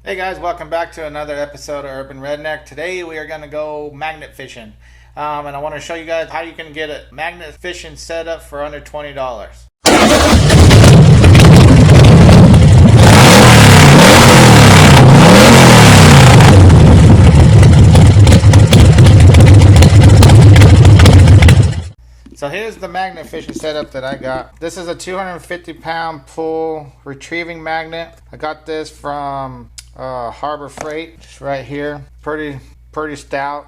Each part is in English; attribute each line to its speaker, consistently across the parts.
Speaker 1: Hey guys, welcome back to another episode of Urban Redneck. Today we are going to go magnet fishing. And I want to show you guys how you can get a magnet fishing setup for under $20. So here's the magnet fishing setup that I got. This is a 250-pound pull retrieving magnet. I got this from Harbor Freight. It's right here. Pretty stout.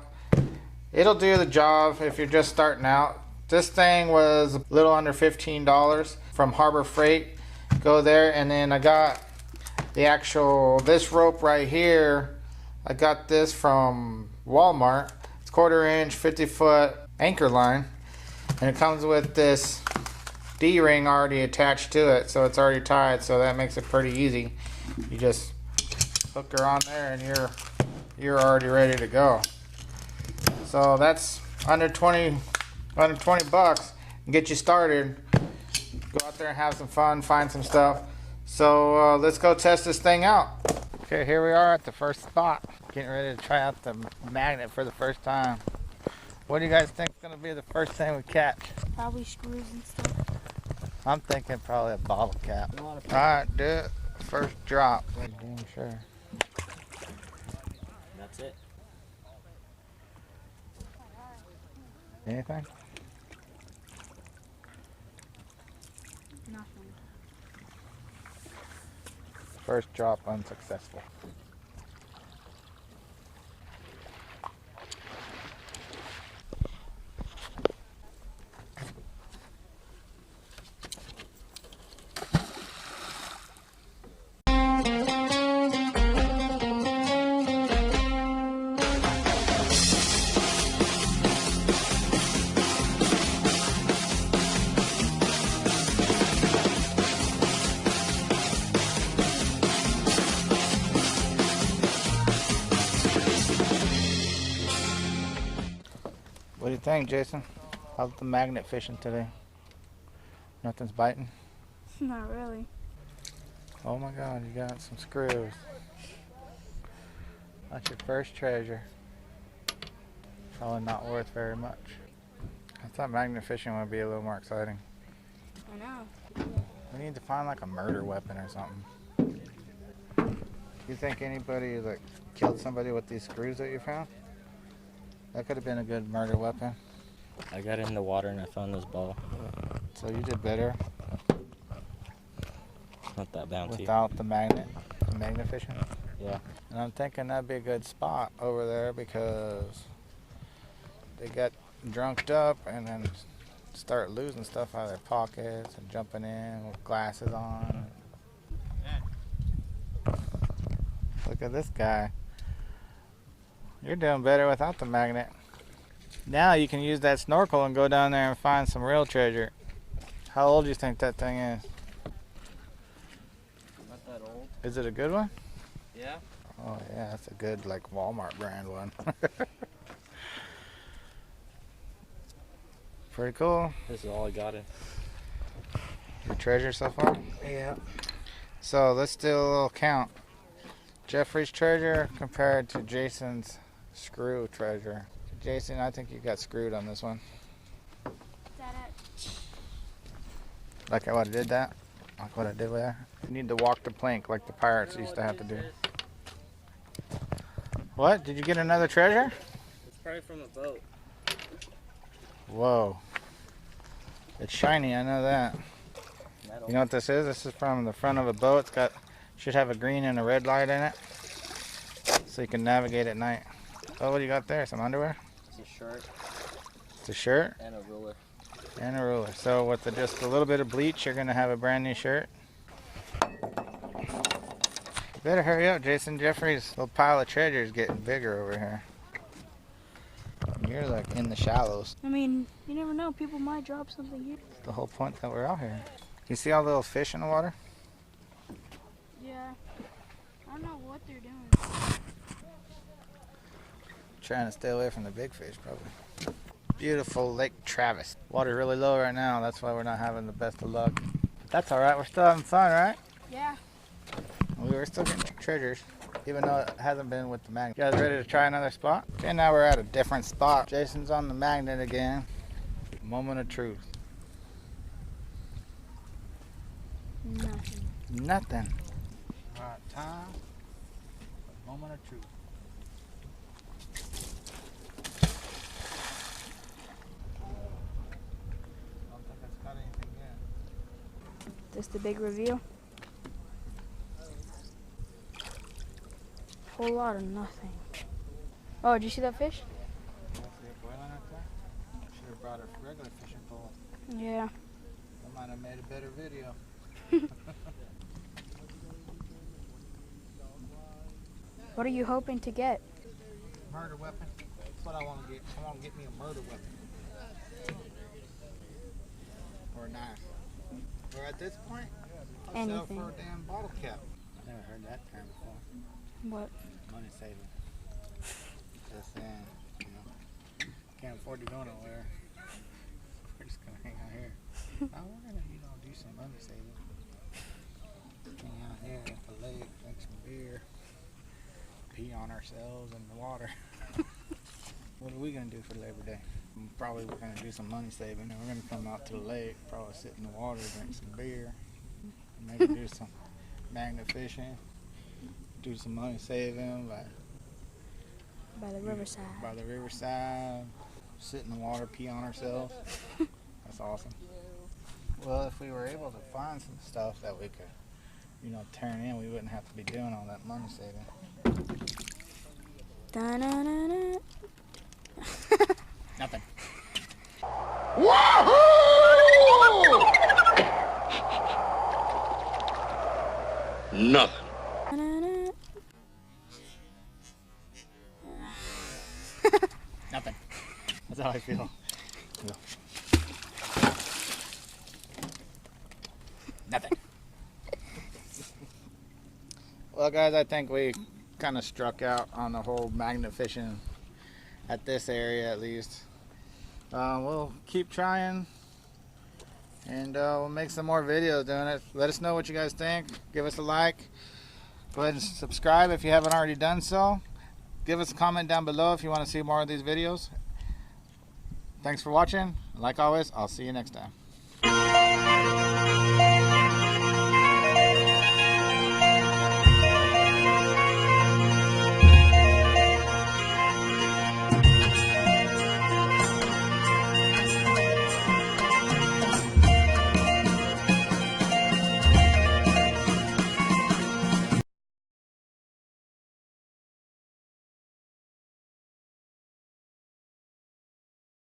Speaker 1: It'll do the job if you're just starting out. This thing was a little under $15 from Harbor Freight. Go there, and then I got this rope right here. I got this from Walmart. It's 1/4 inch, 50-foot anchor line. And it comes with this D-ring already attached to it, so it's already tied, so that makes it pretty easy. You just hook her on there and you're already ready to go. So that's under 20 bucks and get you started. Go out there and have some fun, find some stuff. So let's go test this thing out. Okay, here we are at the first spot, getting ready to try out the magnet for the first time. What do you guys think is going to be the first thing we catch?
Speaker 2: Probably screws and stuff.
Speaker 1: I'm thinking probably a bottle cap. Alright, do it. First drop. Damn sure.
Speaker 3: That's it.
Speaker 1: Anything?
Speaker 2: Nothing.
Speaker 1: First drop unsuccessful. What do you think, Jason? How's the magnet fishing today? Nothing's biting?
Speaker 2: Not really.
Speaker 1: Oh my god, you got some screws. That's your first treasure. Probably not worth very much. I thought magnet fishing would be a little more exciting.
Speaker 2: I know.
Speaker 1: We need to find like a murder weapon or something. You think anybody like killed somebody with these screws that you found? That could have been a good murder weapon.
Speaker 3: I got in the water and I found this ball.
Speaker 1: So you did better
Speaker 3: Not that bouncy.
Speaker 1: without the magnet fishing.
Speaker 3: Yeah.
Speaker 1: And I'm thinking that'd be a good spot over there because they get drunked up and then start losing stuff out of their pockets and jumping in with glasses on. Look at this guy. You're doing better without the magnet. Now you can use that snorkel and go down there and find some real treasure. How old do you think that thing is?
Speaker 3: Not that old.
Speaker 1: Is it a good one?
Speaker 3: Yeah.
Speaker 1: Oh yeah, that's a good like Walmart brand one. Pretty cool.
Speaker 3: This is all I got in.
Speaker 1: Your treasure so far?
Speaker 3: Yeah.
Speaker 1: So let's do a little count. Jeffrey's treasure compared to Jason's screw treasure. Jason, I think you got screwed on this one.
Speaker 2: Is that it?
Speaker 1: Like what I did that? Like what I did there? You need to walk the plank like the pirates used to have to do. What? Did you get another treasure?
Speaker 3: It's probably from a boat.
Speaker 1: Whoa. It's shiny, I know that.
Speaker 3: Metal.
Speaker 1: You know what this is? This is from the front of a boat. Should have a green and a red light in it. So you can navigate at night. Oh, what do you got there? Some underwear?
Speaker 3: It's a shirt
Speaker 1: It's a shirt
Speaker 3: and a ruler.
Speaker 1: and a ruler. So with just a little bit of bleach, you're going to have a brand new shirt. You better hurry up, Jason. Jeffrey's little pile of treasure is getting bigger over here. You're like in the shallows.
Speaker 2: I mean, you never know. People might drop something here.
Speaker 1: That's the whole point that we're out here. You see all the little fish in the water?
Speaker 2: Yeah. I don't know what they're doing.
Speaker 1: Trying to stay away from the big fish, probably. Beautiful Lake Travis. Water's really low right now. That's why we're not having the best of luck. That's all right. We're still having fun, right?
Speaker 2: Yeah.
Speaker 1: We were still getting treasures. even though it hasn't been with the magnet. You guys ready to try another spot? Okay, now we're at a different spot. Jason's on the magnet again. Moment of truth.
Speaker 2: Nothing.
Speaker 1: Nothing. Right, time. Moment of truth. I don't think it's got anything yet.
Speaker 2: This the big reveal? Whole lot of nothing. Oh, did you see that fish?
Speaker 1: See it boiling up there? Should have brought a regular fishing pole.
Speaker 2: Yeah.
Speaker 1: I might have made a better video.
Speaker 2: What are you hoping to get?
Speaker 1: Murder weapon. That's what I want to get. I want to get me a murder weapon. Or a knife. Or at this point, I'll settle
Speaker 2: Anything.
Speaker 1: for a damn bottle cap. I never heard that term before.
Speaker 2: What?
Speaker 1: Money saving. Just saying, you know, can't afford to go nowhere. We're just gonna hang out here. Now we're gonna, you know, do some money saving. Hang out here at the lake, drink some beer, pee on ourselves in the water. What are we gonna do for Labor Day? Probably we're gonna do some money saving, and we're gonna come out to the lake, probably sit in the water, drink some beer, maybe do some magnet fishing, do some money saving,
Speaker 2: By the riverside.
Speaker 1: by the riverside, sit in the water, pee on ourselves. That's awesome. Well, if we were able to find some stuff that we could, you know, turn in, we wouldn't have to be doing all that money saving.
Speaker 2: Da-na-na-na.
Speaker 1: Nothing.
Speaker 4: Wahoo! Nothing.
Speaker 2: Da-na-na.
Speaker 1: Nothing. That's how I feel. Nothing. Well, guys, I think we kind of struck out on the whole magnet fishing at this area, at least. We'll keep trying, and we'll make some more videos doing it. Let us know what you guys think. Give us a like. Go ahead and subscribe if you haven't already done so. Give us a comment down below if you want to see more of these videos. Thanks for watching. Like always, I'll see you next time.